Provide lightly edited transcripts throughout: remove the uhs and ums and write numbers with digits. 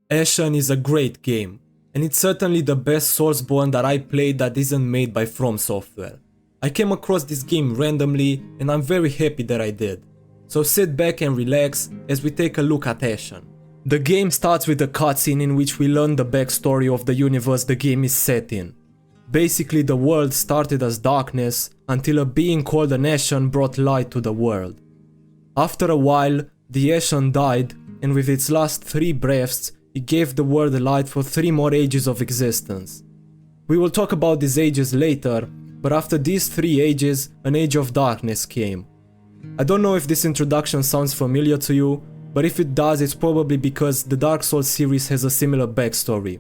Ashen is a great game, and it's certainly the best Soulsborne that I played that isn't made by From Software. I came across this game randomly and I'm very happy that I did. So sit back and relax as we take a look at Ashen. The game starts with a cutscene in which we learn the backstory of the universe the game is set in. Basically, the world started as darkness until a being called an Ashen brought light to the world. After a while, the Ashen died, and with its last 3 breaths, it gave the world light for 3 more ages of existence. We will talk about these ages later, but after these 3 ages, an age of darkness came. I don't know if this introduction sounds familiar to you, but if it does, it's probably because the Dark Souls series has a similar backstory.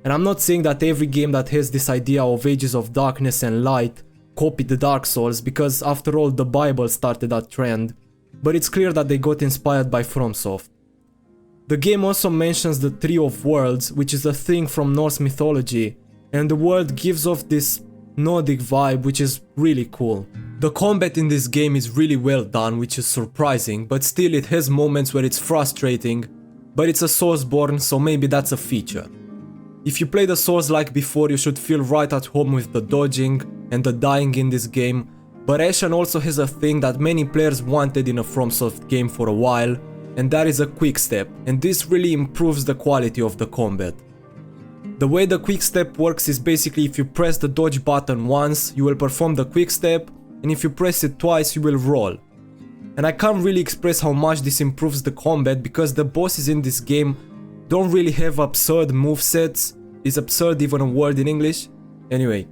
And I'm not saying that every game that has this idea of ages of darkness and light copied the Dark Souls, because after all the Bible started that trend, but it's clear that they got inspired by FromSoft. The game also mentions the Tree of Worlds, which is a thing from Norse mythology, and the world gives off this Nordic vibe, which is really cool. The combat in this game is really well done, which is surprising, but still it has moments where it's frustrating, but it's a Soulsborne, so maybe that's a feature. If you played the Souls like before, you should feel right at home with the dodging and the dying in this game, but Ashen also has a thing that many players wanted in a FromSoft game for a while, and that is a quick step, and this really improves the quality of the combat. The way the quick step works is basically if you press the dodge button once, you will perform the quick step, and if you press it twice, you will roll. And I can't really express how much this improves the combat because the bosses in this game don't really have absurd movesets. Is absurd even a word in English? Anyway,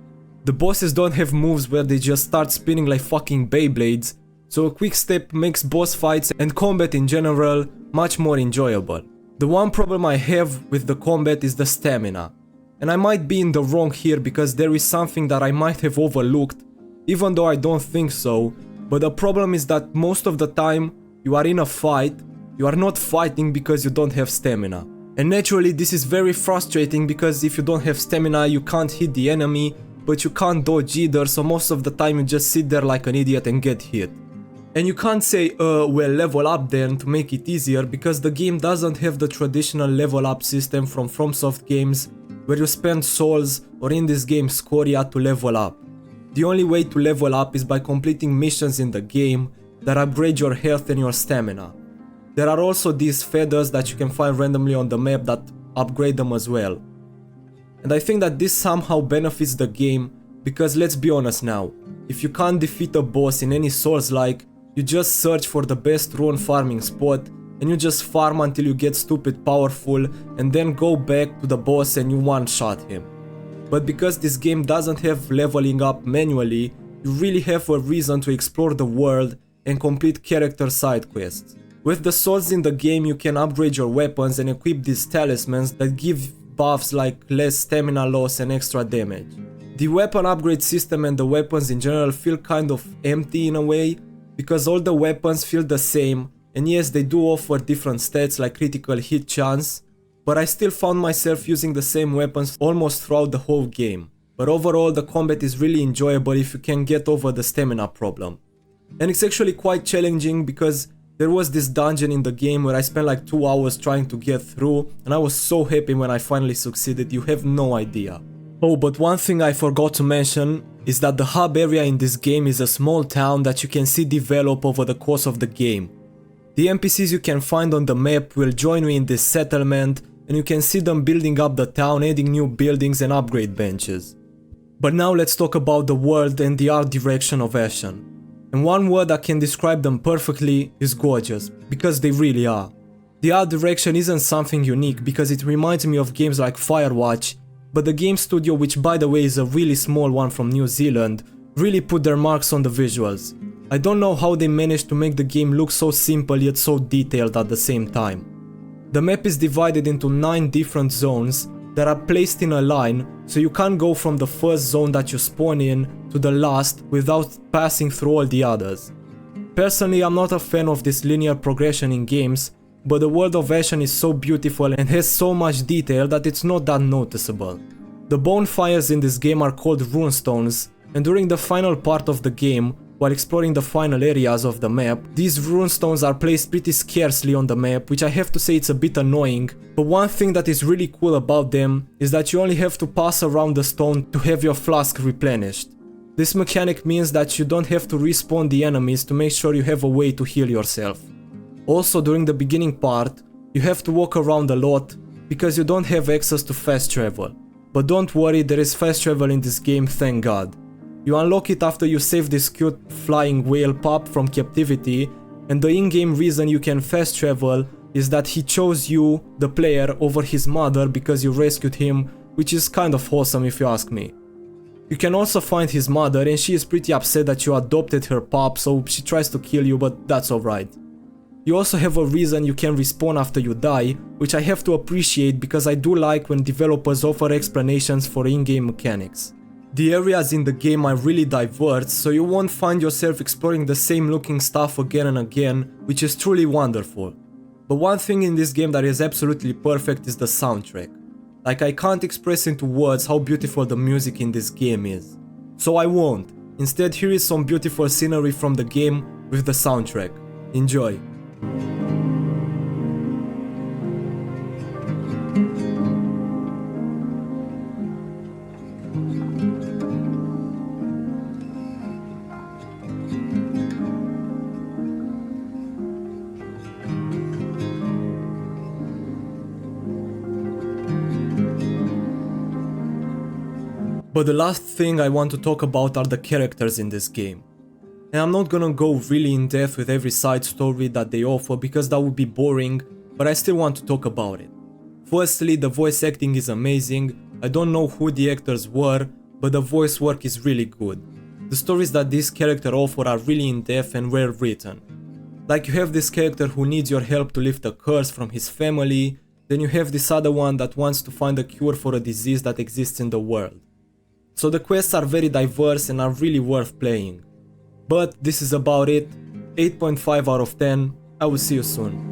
the bosses don't have moves where they just start spinning like fucking Beyblades, so a quick step makes boss fights and combat in general much more enjoyable. The one problem I have with the combat is the stamina. And I might be in the wrong here because there is something that I might have overlooked, even though I don't think so, but the problem is that most of the time you are in a fight, you are not fighting because you don't have stamina. And naturally this is very frustrating because if you don't have stamina you can't hit the enemy, but you can't dodge either, so most of the time you just sit there like an idiot and get hit. And you can't say, well, level up then to make it easier, because the game doesn't have the traditional level up system from FromSoft games where you spend souls or in this game scoria to level up. The only way to level up is by completing missions in the game that upgrade your health and your stamina. There are also these feathers that you can find randomly on the map that upgrade them as well. And I think that this somehow benefits the game because let's be honest now, if you can't defeat a boss in any Souls-like, you just search for the best rune farming spot and you just farm until you get stupid powerful and then go back to the boss and you one-shot him. But because this game doesn't have leveling up manually, you really have a reason to explore the world and complete character side quests. With the swords in the game you can upgrade your weapons and equip these talismans that give buffs like less stamina loss and extra damage. The weapon upgrade system and the weapons in general feel kind of empty in a way, because all the weapons feel the same, and yes, they do offer different stats like critical hit chance, but I still found myself using the same weapons almost throughout the whole game. But overall the combat is really enjoyable if you can get over the stamina problem. And it's actually quite challenging because there was this dungeon in the game where I spent like 2 hours trying to get through, and I was so happy when I finally succeeded, you have no idea. Oh, but one thing I forgot to mention is that the hub area in this game is a small town that you can see develop over the course of the game. The NPCs you can find on the map will join you in this settlement, and you can see them building up the town, adding new buildings and upgrade benches. But now let's talk about the world and the art direction of Ashen. And one word that can describe them perfectly is gorgeous, because they really are. The art direction isn't something unique because it reminds me of games like Firewatch, but the game studio, which by the way is a really small one from New Zealand, really put their marks on the visuals. I don't know how they managed to make the game look so simple yet so detailed at the same time. The map is divided into 9 different zones that are placed in a line, so you can't go from the first zone that you spawn in to the last without passing through all the others. Personally, I'm not a fan of this linear progression in games, but the world of Ashen is so beautiful and has so much detail that it's not that noticeable. The bonfires in this game are called runestones, and during the final part of the game, while exploring the final areas of the map. These runestones are placed pretty scarcely on the map, which I have to say it's a bit annoying, but one thing that is really cool about them is that you only have to pass around the stone to have your flask replenished. This mechanic means that you don't have to respawn the enemies to make sure you have a way to heal yourself. Also, during the beginning part, you have to walk around a lot because you don't have access to fast travel. But don't worry, there is fast travel in this game, thank God. You unlock it after you save this cute flying whale pup from captivity, and the in-game reason you can fast travel is that he chose you, the player, over his mother because you rescued him, which is kind of awesome if you ask me. You can also find his mother, and she is pretty upset that you adopted her pup, so she tries to kill you, but that's alright. You also have a reason you can respawn after you die, which I have to appreciate because I do like when developers offer explanations for in-game mechanics. The areas in the game are really diverse, so you won't find yourself exploring the same looking stuff again and again, which is truly wonderful. But one thing in this game that is absolutely perfect is the soundtrack. Like, I can't express into words how beautiful the music in this game is. So I won't. Instead, here is some beautiful scenery from the game with the soundtrack. Enjoy. But the last thing I want to talk about are the characters in this game. And I'm not gonna go really in depth with every side story that they offer because that would be boring, but I still want to talk about it. Firstly, the voice acting is amazing. I don't know who the actors were, but the voice work is really good. The stories that this character offer are really in depth and well written. Like, you have this character who needs your help to lift a curse from his family, then you have this other one that wants to find a cure for a disease that exists in the world. So the quests are very diverse and are really worth playing. But this is about it. 8.5 out of 10. I will see you soon.